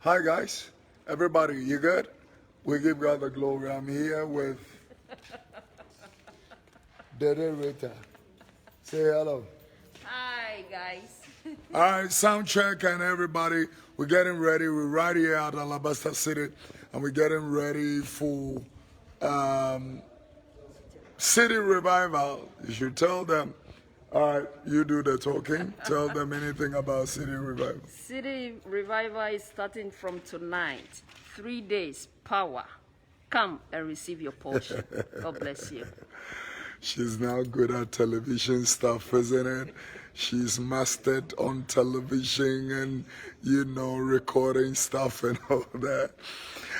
Hi guys, everybody, you good? We give God the glory. I'm here with Dede Rita. Say hello. Hi, guys. All right, sound check and everybody. We're getting ready. We're right here at Alabasta City and we're getting ready for um, City Revival. You should tell them. All right, you do the talking. Tell them anything about City Revival. City Revival is starting from tonight. 3 days, power. Come and receive your portion. God bless you. She's now good at television stuff, isn't it? She's mastered on television and, recording stuff and all that.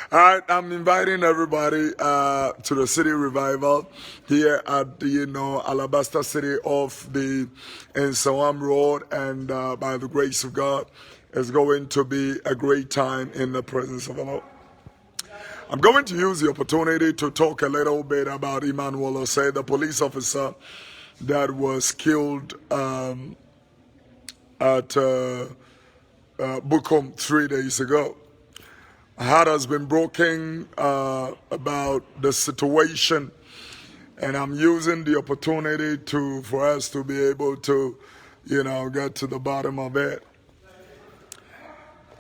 All right, I'm inviting everybody to the City Revival here at, Alabasta City off the Nsawam Road. And by the grace of God, it's going to be a great time in the presence of the Lord. I'm going to use the opportunity to talk a little bit about Emmanuel Osei, the police officer that was killed at Bukom 3 days ago. My heart has been broken about the situation, and I'm using the opportunity for us to be able to, get to the bottom of it.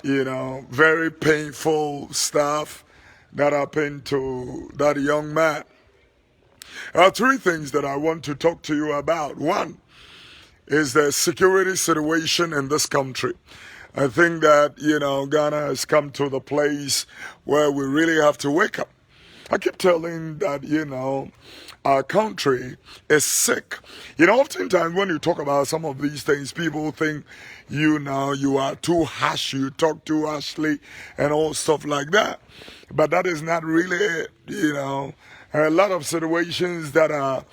Very painful stuff that happened to that young man. There are three things that I want to talk to you about. One is the security situation in this country. I think that, Ghana has come to the place where we really have to wake up. I keep telling that, our country is sick. Oftentimes when you talk about some of these things, people think, you are too harsh, you talk too harshly and all stuff like that. But that is not really it, There are a lot of situations that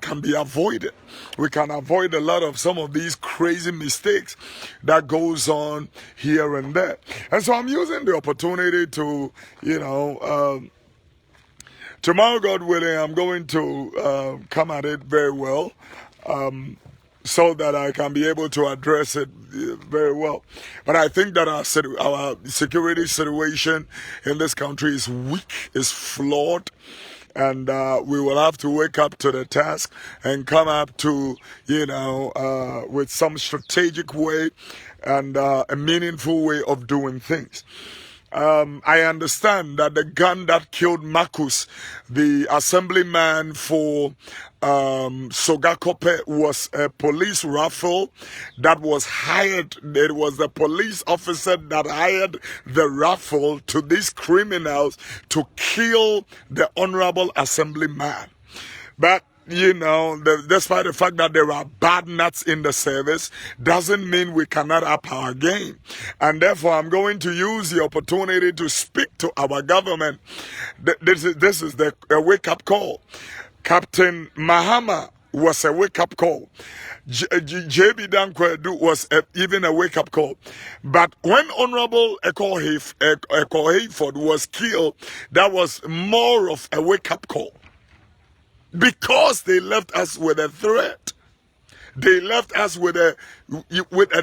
can be avoided. We can avoid a lot of some of these crazy mistakes that goes on here and there. And so I'm using the opportunity to, tomorrow, God willing, I'm going to come at it very well. So that I can be able to address it very well. But I think that our security situation in this country is weak, is flawed, and we will have to wake up to the task and come up to, with some strategic way and a meaningful way of doing things. I understand that the gun that killed Marcus, the assemblyman for Sogakope, was a police rifle that was hired. It was the police officer that hired the rifle to these criminals to kill the honorable assemblyman. But despite the fact that there are bad nuts in the service, doesn't mean we cannot up our game. And therefore, I'm going to use the opportunity to speak to our government. This is a wake-up call. Captain Mahama was a wake-up call. J.B. Dankwedu was even a wake-up call. But when Honorable Eko Hayford was killed, that was more of a wake-up call. Because they left us with a threat. They left us with a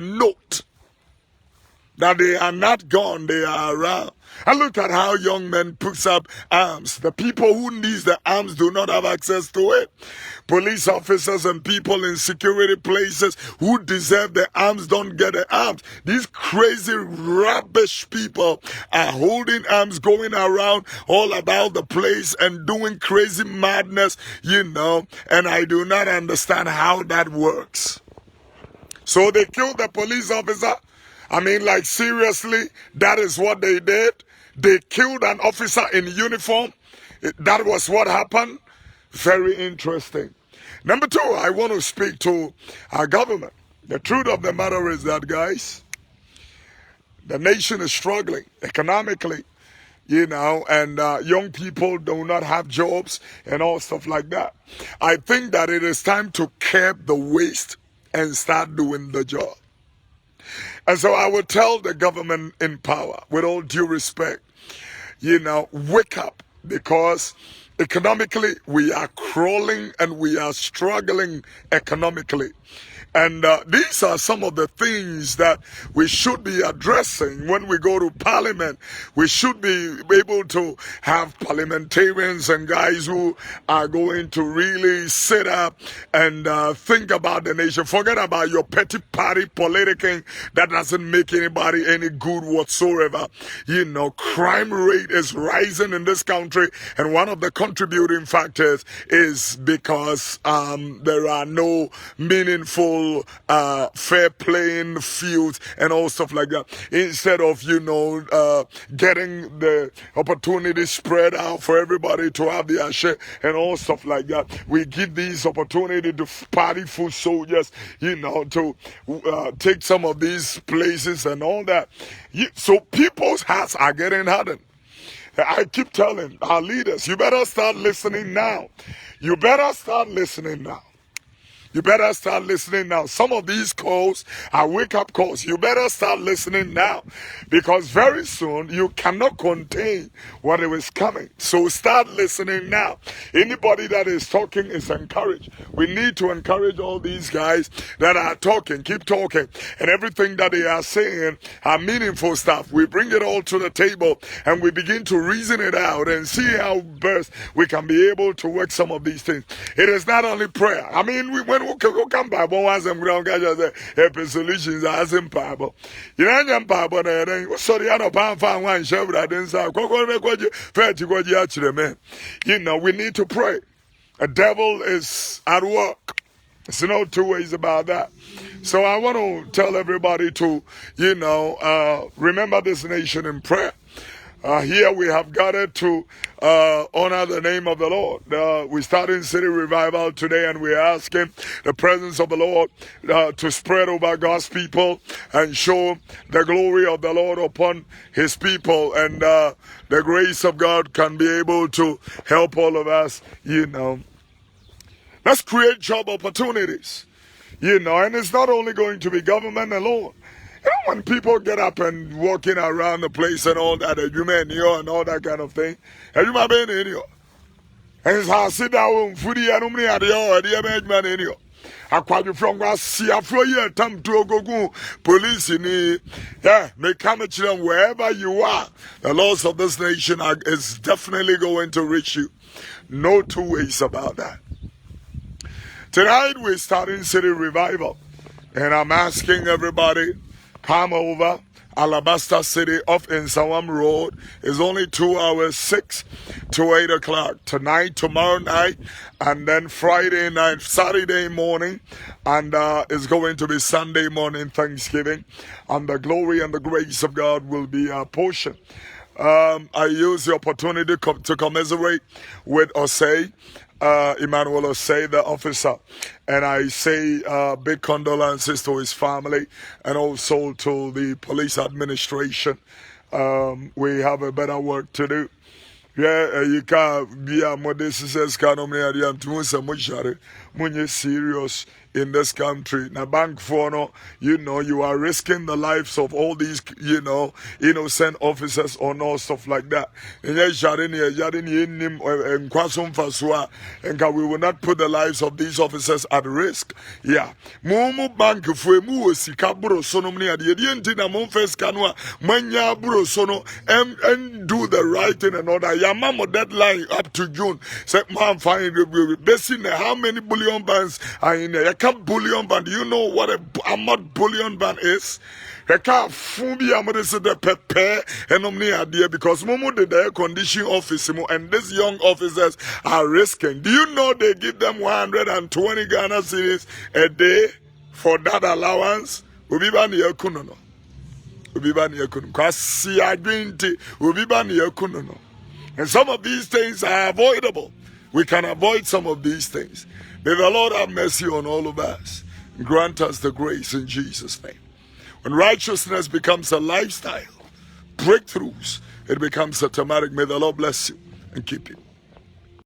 note that they are not gone, they are around. And look at how young men puts up arms. The people who need the arms do not have access to it. Police officers and people in security places who deserve the arms don't get the arms. These crazy rubbish people are holding arms, going around all about the place and doing crazy madness, and I do not understand how that works. So they killed the police officer. I mean, like, seriously, that is what they did. They killed an officer in uniform. That was what happened. Very interesting. Number two, I want to speak to our government. The truth of the matter is that, guys, the nation is struggling economically, and young people do not have jobs and all stuff like that. I think that it is time to curb the waste and start doing the job. And so I would tell the government in power, with all due respect, wake up, because economically we are crawling and we are struggling economically. And these are some of the things that we should be addressing when we go to Parliament. We should be able to have parliamentarians and guys who are going to really sit up and think about the nation. Forget about your petty party politicking that doesn't make anybody any good whatsoever. You know, crime rate is rising in this country, and one of the contributing factors is because there are no meaningful fair playing fields and all stuff like that. Instead of, you know, getting the opportunity spread out for everybody to have their share and all stuff like that, we give these opportunity to party food soldiers, you know, to take some of these places and all that. So people's hearts are getting hardened. I keep telling our leaders, you better start listening now. You better start listening now. You better start listening now. Some of these calls are wake-up calls. You better start listening now, because very soon you cannot contain what is coming. So start listening now. Anybody that is talking is encouraged. We need to encourage all these guys that are talking. Keep talking. And everything that they are saying are meaningful stuff. We bring it all to the table and we begin to reason it out and see how best we can be able to work some of these things. It is not only prayer. I mean, when we come by one some ground guys say solutions as in Bible. You know, Bible and sorry, I don't find one share that inside. You know, we need to pray. A devil is at work. There's no two ways about that. So I want to tell everybody to, you know, remember this nation in prayer. Here we have gathered to honor the name of the Lord. We're starting City Revival today, and we're asking the presence of the Lord to spread over God's people and show the glory of the Lord upon his people. And the grace of God can be able to help all of us, you know. Let's create job opportunities, you know, and it's not only going to be government alone. You know, when people get up and walking around the place and all that, you may know and all that kind of thing, and you might be in it. And so I sit down, foodie, and only at the man in you. I quite from see a flow here, time to go police in the may come at you wherever you are. The laws of this nation is definitely going to reach you. No two ways about that. Tonight we're starting City Revival, and I'm asking everybody, come over. Alabaster City off in Sawam Road is only 2 hours, 6 to 8 o'clock. Tonight, tomorrow night, and then Friday night, Saturday morning, and it's going to be Sunday morning, Thanksgiving. And the glory and the grace of God will be our portion. I use the opportunity to commiserate with Osei. Emmanuel Osei, the officer, and I say big condolences to his family and also to the police administration. We have a better work to do. Yeah, you can't be a modest economy and to serious in this country. Now, bank for no, you know, you are risking the lives of all these, you know, innocent officers or no stuff like that. And we will not put the lives of these officers at risk. Yeah. Mumu bank for mu sikaburo sono mni adi na monfes kanwa manya buro sono and do the right thing and order. Yamamo deadline up to June. Say man find basically how many bullion bands are in there. Bullion band, do you know what a bullion band is? Because Momo did the air conditioning office and these young officers are risking. Do you know they give them 120 Ghana cedis a day for that allowance? And some of these things are avoidable. We can avoid some of these things. May the Lord have mercy on all of us and grant us the grace in Jesus' name. When righteousness becomes a lifestyle, breakthroughs, it becomes automatic. May the Lord bless you and keep you.